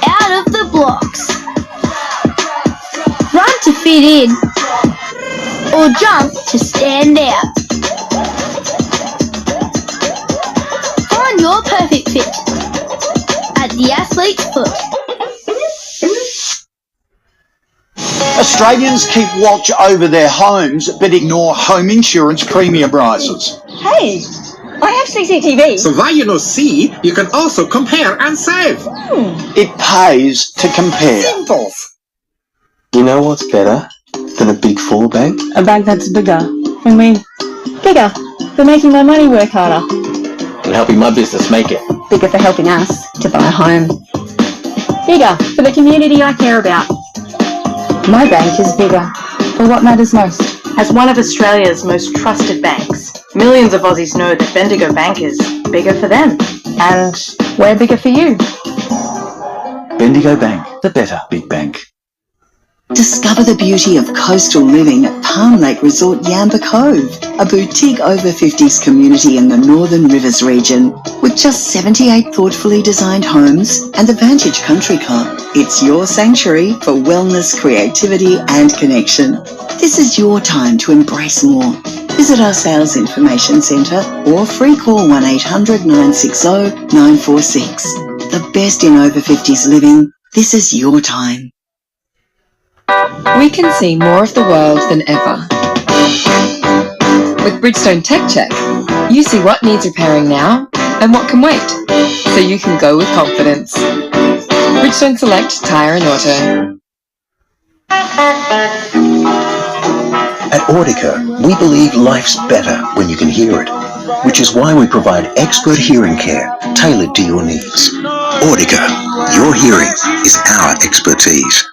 Out of the blocks. Run to fit in, or jump to stand out. Find your perfect fit at the athlete's foot. Australians keep watch over their homes but ignore home insurance premium rises. Hey, I have CCTV. So while you know see, you can also compare and save. It pays to compare. Simple. You know what's better than a big four bag? A bag that's bigger. I mean, bigger for making my money work harder. And helping my business make it. Bigger for helping us to buy a home. Bigger for the community I care about. My bank is bigger for what matters most. As one of Australia's most trusted banks, millions of Aussies know that Bendigo Bank is bigger for them. And we're bigger for you. Bendigo Bank, the better big bank. Discover the beauty of coastal living at Palm Lake Resort Yamba Cove, a boutique over 50s community in the Northern Rivers region. With just 78 thoughtfully designed homes and the Vantage Country Club, it's your sanctuary for wellness, creativity and connection. This is your time to embrace more. Visit our sales information centre or free call 1800 960 946. The best in over 50s living. This is your time. We can see more of the world than ever. With Bridgestone Tech Check, you see what needs repairing now and what can wait, so you can go with confidence. Bridgestone Select Tyre and Auto. At Audica, we believe life's better when you can hear it, which is why we provide expert hearing care tailored to your needs. Audica, your hearing is our expertise.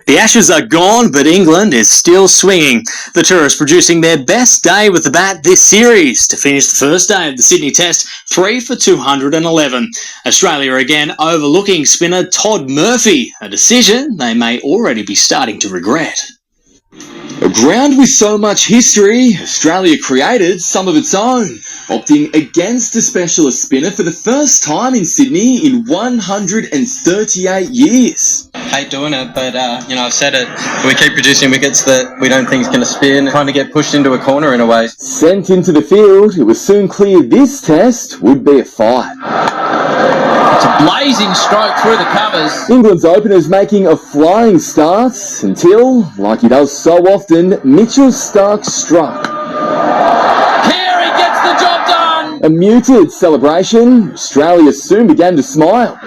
The Ashes are gone, but England is still swinging. The tourists producing their best day with the bat this series to finish the first day of the Sydney Test 3 for 211. Australia again overlooking spinner Todd Murphy, a decision they may already be starting to regret. A ground with so much history, Australia created some of its own, opting against a specialist spinner for the first time in Sydney in 138 years. Hate doing it, but I've said it. We keep producing wickets that we don't think is going to spin, kind of get pushed into a corner in a way. Sent into the field, it was soon clear this test would be a fight. It's a blazing stroke through the covers. England's openers making a flying start until, like he does so often, Mitchell Starc struck. Carey gets the job done. A muted celebration, Australia soon began to smile.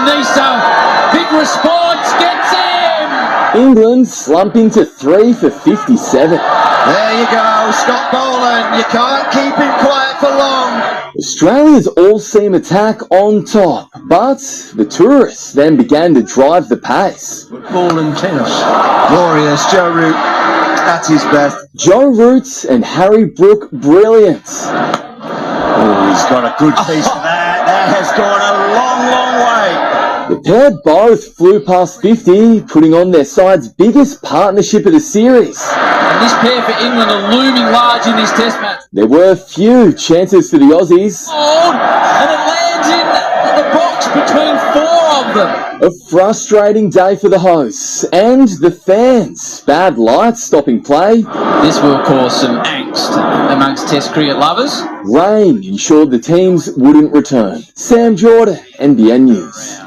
Nisa, big response, gets him. England slumping to 3 for 57. There you go, Scott Boland. You can't keep him quiet for long. Australia's all-seam attack on top, but the tourists then began to drive the pace. Ball and tennis. Glorious, Joe Root at his best. Joe Root and Harry Brook, brilliant. Oh, he's got a good piece of that. That has gone a long, long way. The pair both flew past 50, putting on their side's biggest partnership of the series. And this pair for England are looming large in this test match. There were few chances for the Aussies. And it lands in the box between four of them. A frustrating day for the hosts and the fans. Bad lights stopping play. This will cause some angst amongst Test cricket lovers. Rain ensured the teams wouldn't return. Sam Jordan, NBN News.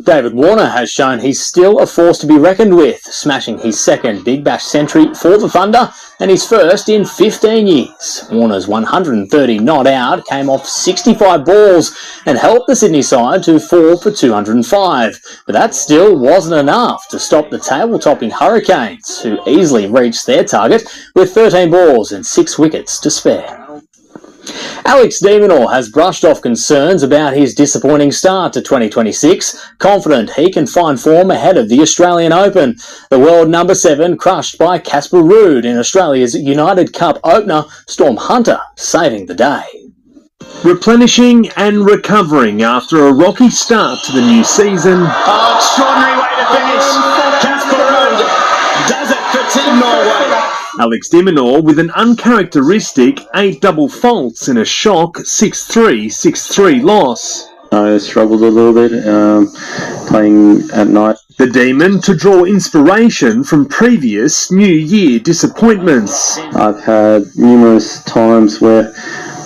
David Warner has shown he's still a force to be reckoned with, smashing his second Big Bash century for the Thunder and his first in 15 years. Warner's 130 not out came off 65 balls and helped the Sydney side to fall for 205. But that still wasn't enough to stop the table-topping Hurricanes, who easily reached their target with 13 balls and 6 wickets to spare. Alex de Minaur has brushed off concerns about his disappointing start to 2026, confident he can find form ahead of the Australian Open. The world number 7 crushed by Casper Ruud in Australia's United Cup opener, Storm Hunter saving the day. Replenishing and recovering after a rocky start to the new season. Oh, extraordinary way to finish. Casper Ruud does it for Team Norway. Alex de Minaur with an uncharacteristic 8 double faults in a shock 6-3, 6-3 loss. I struggled a little bit playing at night. The Demon to draw inspiration from previous New Year disappointments. I've had numerous times where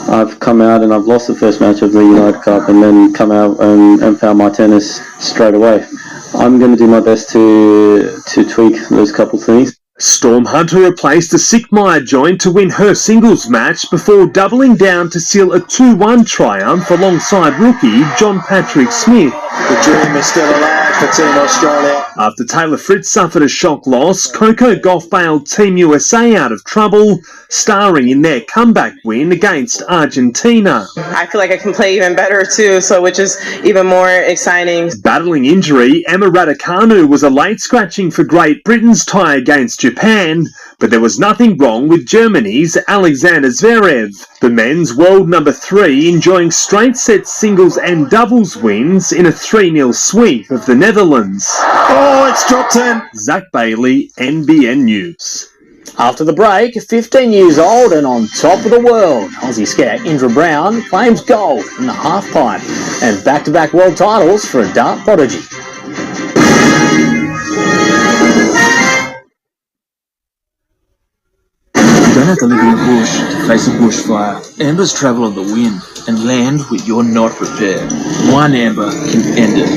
I've come out and I've lost the first match of the United Cup and then come out and found my tennis straight away. I'm going to do my best to tweak those couple things. Storm Hunter replaced a Sickmeyer joint to win her singles match before doubling down to seal a 2-1 triumph alongside rookie John Patrick Smith. The dream is still alive for Team Australia. After Taylor Fritz suffered a shock loss, Coco Gauff bailed Team USA out of trouble, starring in their comeback win against Argentina. I feel like I can play even better too, which is even more exciting. Battling injury, Emma Raducanu was a late scratching for Great Britain's tie against Japan, but there was nothing wrong with Germany's Alexander Zverev. The men's world number 3 enjoying straight set singles and doubles wins in a 3-0 sweep of the Netherlands. Oh, it's dropped in. Zach Bailey, NBN News. After the break, 15 years old and on top of the world, Aussie skier Indra Brown claims gold in the halfpipe and back-to-back world titles for a dart prodigy. You don't have to live in the bush to face a bushfire. Ambers travel on the wind and land where you're not prepared. One amber can end it,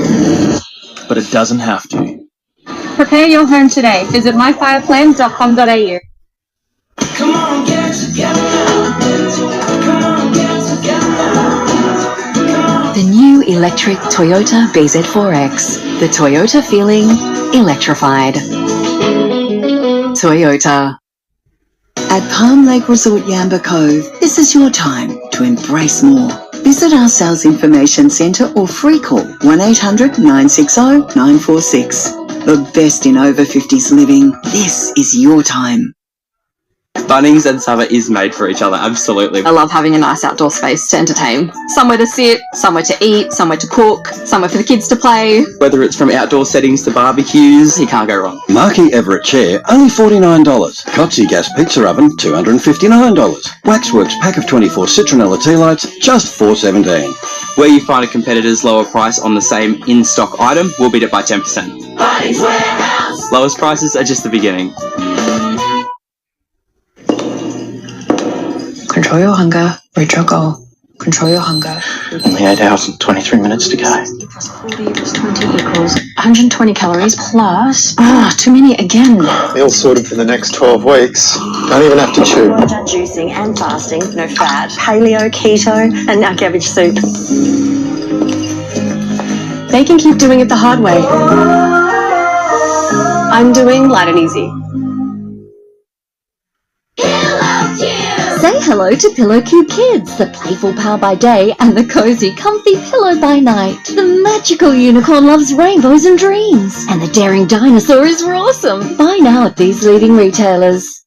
but it doesn't have to. Prepare your home today. Visit myfireplans.com.au. Come on, get together. Come on, get together. The new electric Toyota BZ4X. The Toyota feeling electrified. Toyota. At Palm Lake Resort Yamba Cove, this is your time to embrace more. Visit our sales information centre or free call 1800 960 946. The best in over 50s living. This is your time. Bunnings and Summer is made for each other, absolutely. I love having a nice outdoor space to entertain. Somewhere to sit, somewhere to eat, somewhere to cook, somewhere for the kids to play. Whether it's from outdoor settings to barbecues, you can't go wrong. Marquee Everett chair, only $49. Kotze gas pizza oven, $259. Waxworks pack of 24 citronella tea lights, just $4.17. Where you find a competitor's lower price on the same in-stock item, we'll beat it by 10%. Bunnings Warehouse. Lowest prices are just the beginning. Control your hunger, reach your goal. Control your hunger. Only 8 hours and 23 minutes to go. 40 plus 20 equals 120 calories plus... too many again. Meal sorted for the next 12 weeks. Don't even have to chew. Well done juicing and fasting, no fat, paleo, keto, and now cabbage soup. They can keep doing it the hard way. I'm doing light and easy. Say hello to Pillow Cube Kids, the playful pal by day and the cozy, comfy pillow by night. The magical unicorn loves rainbows and dreams, and the daring dinosaur is awesome. Buy now at these leading retailers.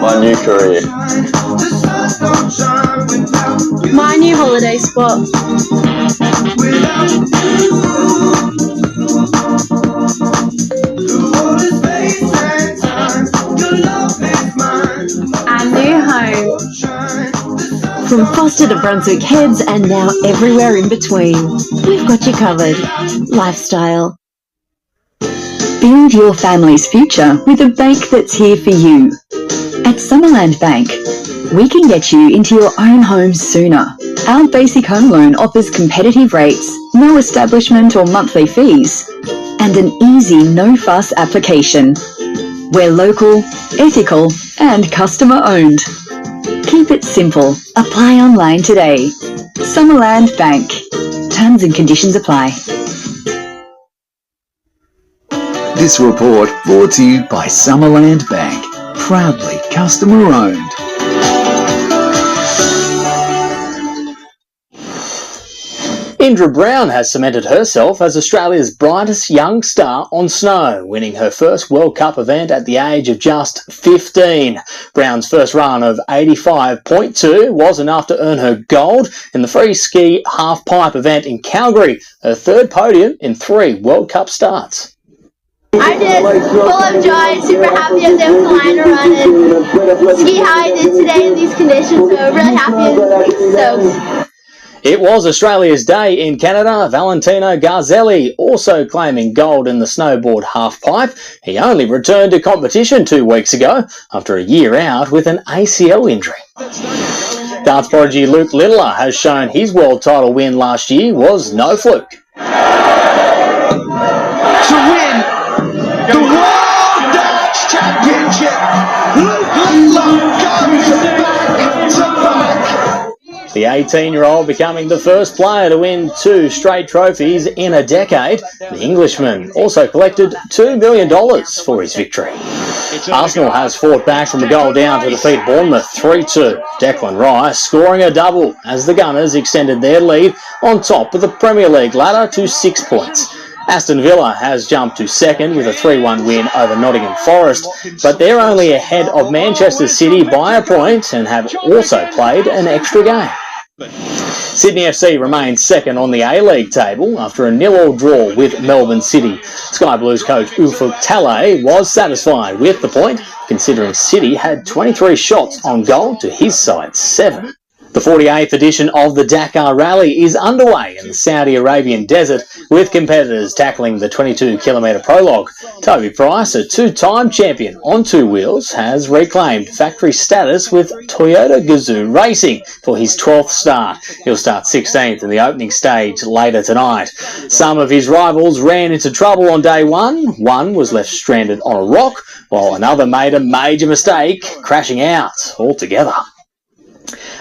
My new career? My new holiday spot. Our new home. From Foster to Brunswick Heads and now everywhere in between. We've got you covered. Lifestyle. Build your family's future with a bank that's here for you. At Summerland Bank, we can get you into your own home sooner. Our basic home loan offers competitive rates, no establishment or monthly fees, and an easy no-fuss application. We're local, ethical, and customer-owned. Keep it simple. Apply online today. Summerland Bank. Terms and conditions apply. This report brought to you by Summerland Bank. Proudly customer-owned. Indra Brown has cemented herself as Australia's brightest young star on snow, winning her first World Cup event at the age of just 15. Brown's first run of 85.2 was enough to earn her gold in the free ski half-pipe event in Calgary, her third podium in 3 World Cup starts. I'm just full of joy, super happy I was able to land a run and ski how I did today in these conditions, so really happy and stoked. It was Australia's day in Canada. Valentino Garzelli also claiming gold in the snowboard half-pipe. He only returned to competition 2 weeks ago after a year out with an ACL injury. Darts prodigy Luke Littler has shown his world title win last year was no fluke. To win the World Darts Championship, Luke Littler comes back to back. The 18-year-old becoming the first player to win 2 straight trophies in a decade. The Englishman also collected $2 million for his victory. Arsenal has fought back from a goal down to defeat Bournemouth 3-2. Declan Rice scoring a double as the Gunners extended their lead on top of the Premier League ladder to 6 points. Aston Villa has jumped to second with a 3-1 win over Nottingham Forest, but they're only ahead of Manchester City by a point and have also played an extra game. Sydney FC remains second on the A-League table after a 0-0 draw with Melbourne City. Sky Blues coach Ufuk Talay was satisfied with the point, considering City had 23 shots on goal to his side's 7. The 48th edition of the Dakar Rally is underway in the Saudi Arabian desert, with competitors tackling the 22-kilometre prologue. Toby Price, a 2-time champion on 2 wheels, has reclaimed factory status with Toyota Gazoo Racing for his 12th start. He'll start 16th in the opening stage later tonight. Some of his rivals ran into trouble on day 1. One was left stranded on a rock, while another made a major mistake, crashing out altogether.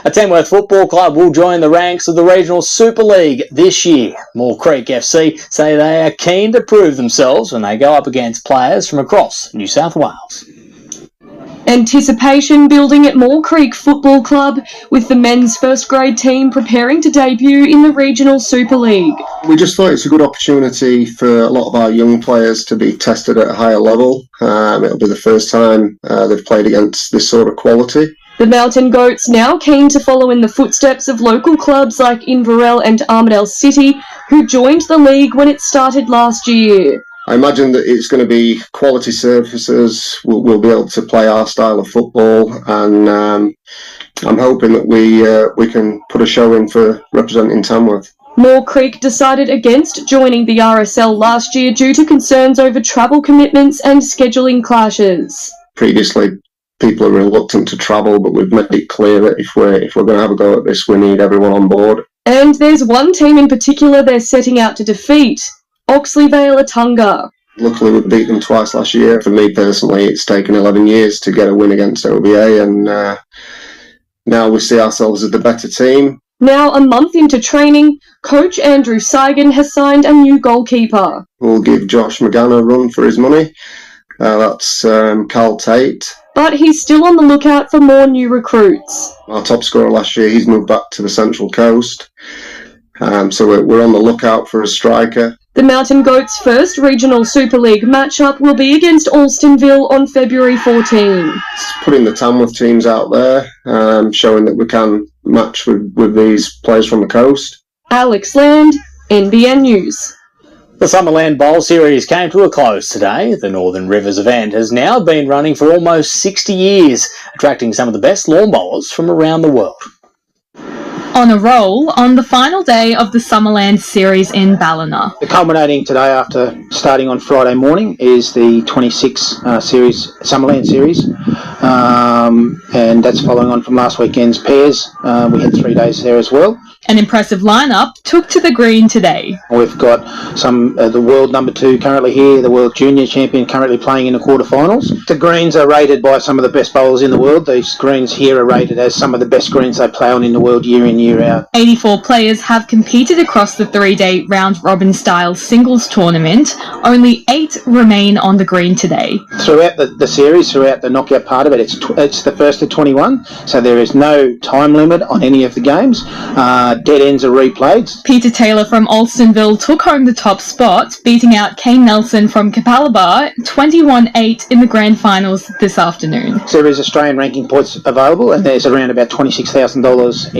A Tamworth football club will join the ranks of the Regional Super League this year. Moore Creek FC say they are keen to prove themselves when they go up against players from across New South Wales. Anticipation building at Moore Creek Football Club, with the men's first grade team preparing to debut in the Regional Super League. We just thought it's a good opportunity for a lot of our young players to be tested at a higher level. It'll be the first time they've played against this sort of quality. The Mountain Goats now keen to follow in the footsteps of local clubs like Inverell and Armidale City, who joined the league when it started last year. I imagine that it's going to be quality surfaces. We'll be able to play our style of football, and I'm hoping that we can put a show in for representing Tamworth. Moore Creek decided against joining the RSL last year due to concerns over travel commitments and scheduling clashes. Previously, people are reluctant to travel, but we've made it clear that if we're going to have a go at this, we need everyone on board. And there's one team in particular they're setting out to defeat, Oxley Vale Atunga. Luckily, we beat them twice last year. For me personally, it's taken 11 years to get a win against OBA, and now we see ourselves as the better team. Now, a month into training, coach Andrew Seigan has signed a new goalkeeper. We'll give Josh McGann a run for his money. That's Carl Tate. But he's still on the lookout for more new recruits. Our top scorer last year, he's moved back to the Central Coast. So we're on the lookout for a striker. The Mountain Goats' first regional Super League matchup will be against Alstonville on February 14. It's putting the Tamworth teams out there, showing that we can match with these players from the coast. Alex Land, NBN News. The Summerland Bowl Series came to a close today. The Northern Rivers event has now been running for almost 60 years, attracting some of the best lawn bowlers from around the world. On a roll on the final day of the Summerland Series in Ballina. Culminating today after starting on Friday morning is the 26 Summerland Series, and that's following on from last weekend's pairs. We had 3 days there as well. An impressive lineup took to the green today. We've got some the world number 2 currently here, the world junior champion currently playing in the quarterfinals. The greens are rated by some of the best bowlers in the world. These greens here are rated as some of the best greens they play on in the world year in, year out. 84 players have competed across the 3-day round-robin style singles tournament. Only 8 remain on the green today. Throughout the series, throughout the knockout part of it, it's the first of 21, so there is no time limit on any of the games. Dead ends are replayed. Peter Taylor from Alstonville took home the top spot, beating out Kane Nelson from Capalaba 21-8 in the grand finals this afternoon. So there is Australian ranking points available, and there's around about $26,000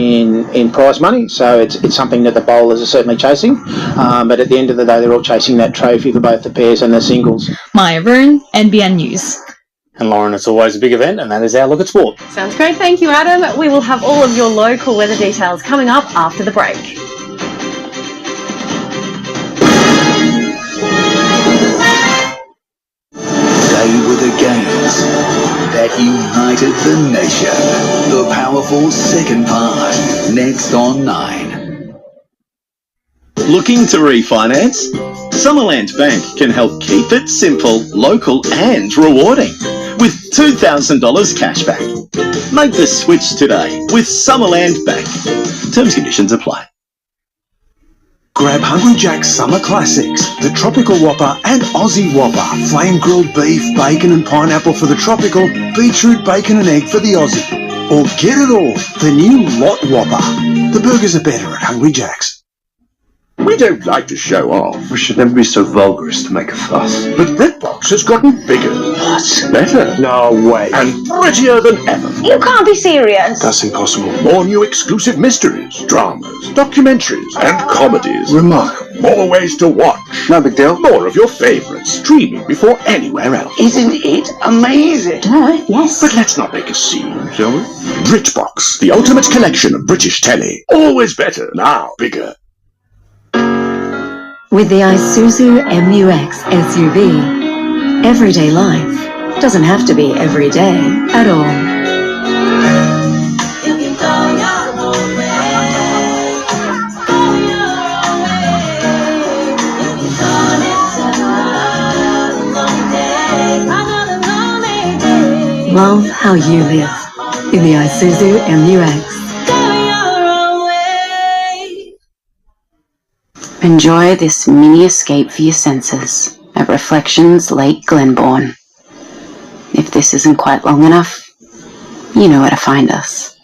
in prize money, so it's something that the bowlers are certainly chasing, but at the end of the day they're all chasing that trophy for both the pairs and the singles. Maya Roon, NBN News. And Lauren, it's always a big event, and that is our look at sport. Sounds great, thank you, Adam. We will have all of your local weather details coming up after the break. They were the games that united the nation. The powerful second part, next on 9. Looking to refinance? Summerland Bank can help keep it simple, local and rewarding with $2,000 cashback. Make the switch today with Summerland Bank. Terms and conditions apply. Grab Hungry Jack's Summer Classics, the Tropical Whopper and Aussie Whopper. Flame grilled beef, bacon and pineapple for the tropical, beetroot, bacon and egg for the Aussie. Or get it all, the new Lot Whopper. The burgers are better at Hungry Jack's. We don't like to show off. We should never be so vulgar as to make a fuss. But BritBox has gotten bigger. What? Better? No way. And prettier than ever. You can't be serious. That's impossible. More new exclusive mysteries, dramas, documentaries, and comedies. Remarkable. More ways to watch. No big deal. More of your favourites, streaming before anywhere else. Isn't it amazing? Yes. But let's not make a scene, shall we? BritBox, the ultimate collection of British telly. Always better, now bigger. With the Isuzu MU-X SUV, everyday life doesn't have to be every day at all. Love how you live in the Isuzu MU-X. Enjoy this mini escape for your senses at Reflections Lake Glenbourne. If this isn't quite long enough, you know where to find us.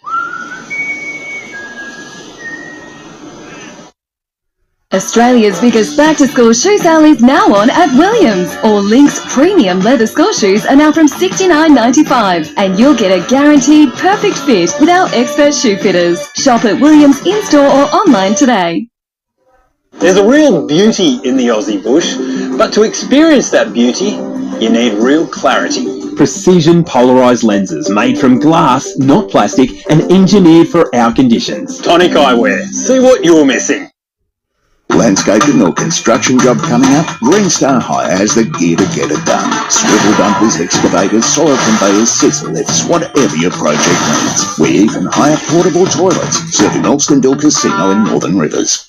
Australia's biggest back-to-school shoe sale is now on at Williams. All Lynx premium leather school shoes are now from $69.95, and you'll get a guaranteed perfect fit with our expert shoe fitters. Shop at Williams in-store or online today. There's a real beauty in the Aussie bush, but to experience that beauty, you need real clarity. Precision polarised lenses made from glass, not plastic, and engineered for our conditions. Tonic Eyewear, see what you're missing. Landscaping or construction job coming up? Green Star Hire has the gear to get it done. Swivel dumpers, excavators, soil conveyors, scissor lifts, whatever your project needs. We even hire portable toilets, serving Alstonville Casino in Northern Rivers.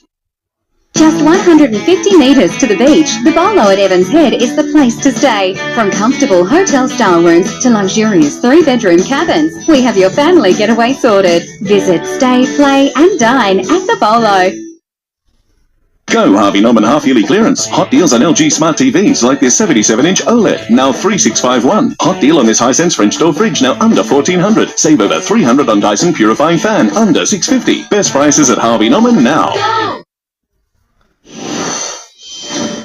Just 150 metres to the beach, the Bolo at Evans Head is the place to stay. From comfortable hotel-style rooms to luxurious 3-bedroom cabins, we have your family getaway sorted. Visit, stay, play and dine at the Bolo. Go Harvey Norman half-yearly clearance. Hot deals on LG smart TVs like this 77-inch OLED, now $3,651. Hot deal on this Hisense French door fridge, now under $1,400. Save over $300 on Dyson purifying fan, under $650. Best prices at Harvey Norman now.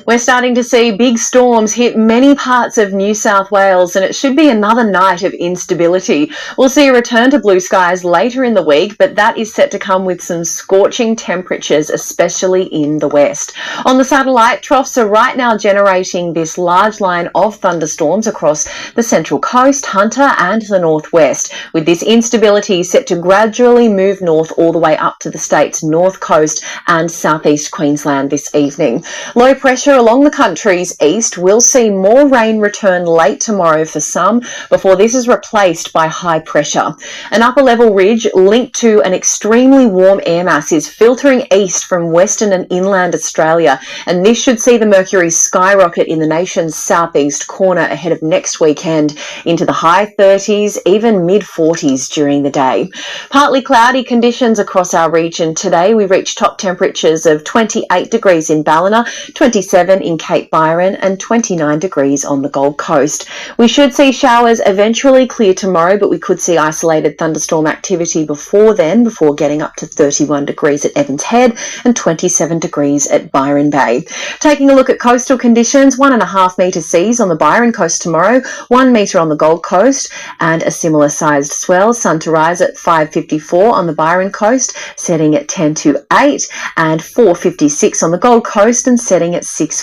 We're starting to see big storms hit many parts of New South Wales, and it should be another night of instability. We'll see a return to blue skies later in the week, but that is set to come with some scorching temperatures, especially in the west. On the satellite, troughs are right now generating this large line of thunderstorms across the Central Coast, Hunter and the northwest, with this instability set to gradually move north all the way up to the state's north coast and southeast Queensland this evening. Low pressure along the country's east will see more rain return late tomorrow for some before this is replaced by high pressure. An upper level ridge linked to an extremely warm air mass is filtering east from western and inland Australia, and this should see the mercury skyrocket in the nation's southeast corner ahead of next weekend into the high 30s, even mid 40s during the day. Partly cloudy conditions across our region today. We reached top temperatures of 28 degrees in Ballina, 27 in Cape Byron and 29 degrees on the Gold Coast. We should see showers eventually clear tomorrow, but we could see isolated thunderstorm activity before then, before getting up to 31 degrees at Evans Head and 27 degrees at Byron Bay. Taking a look at coastal conditions, 1.5 metre seas on the Byron Coast tomorrow, 1 metre on the Gold Coast and a similar sized swell. Sun to rise at 5:54 on the Byron Coast, setting at 10 to 8 and 4:56 on the Gold Coast and setting at 6:47.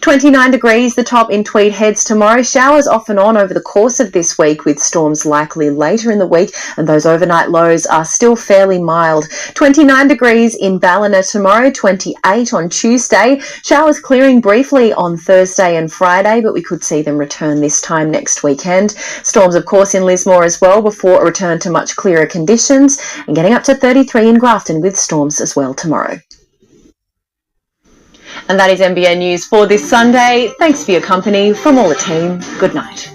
29 degrees the top in Tweed Heads tomorrow. Showers off and on over the course of this week, with storms likely later in the week, and those overnight lows are still fairly mild. 29 degrees in Ballina tomorrow, 28 on Tuesday. Showers clearing briefly on Thursday and Friday, but we could see them return this time next weekend. Storms, of course, in Lismore as well before a return to much clearer conditions, and getting up to 33 in Grafton with storms as well tomorrow. And that is NBN News for this Sunday. Thanks for your company. From all the team, good night.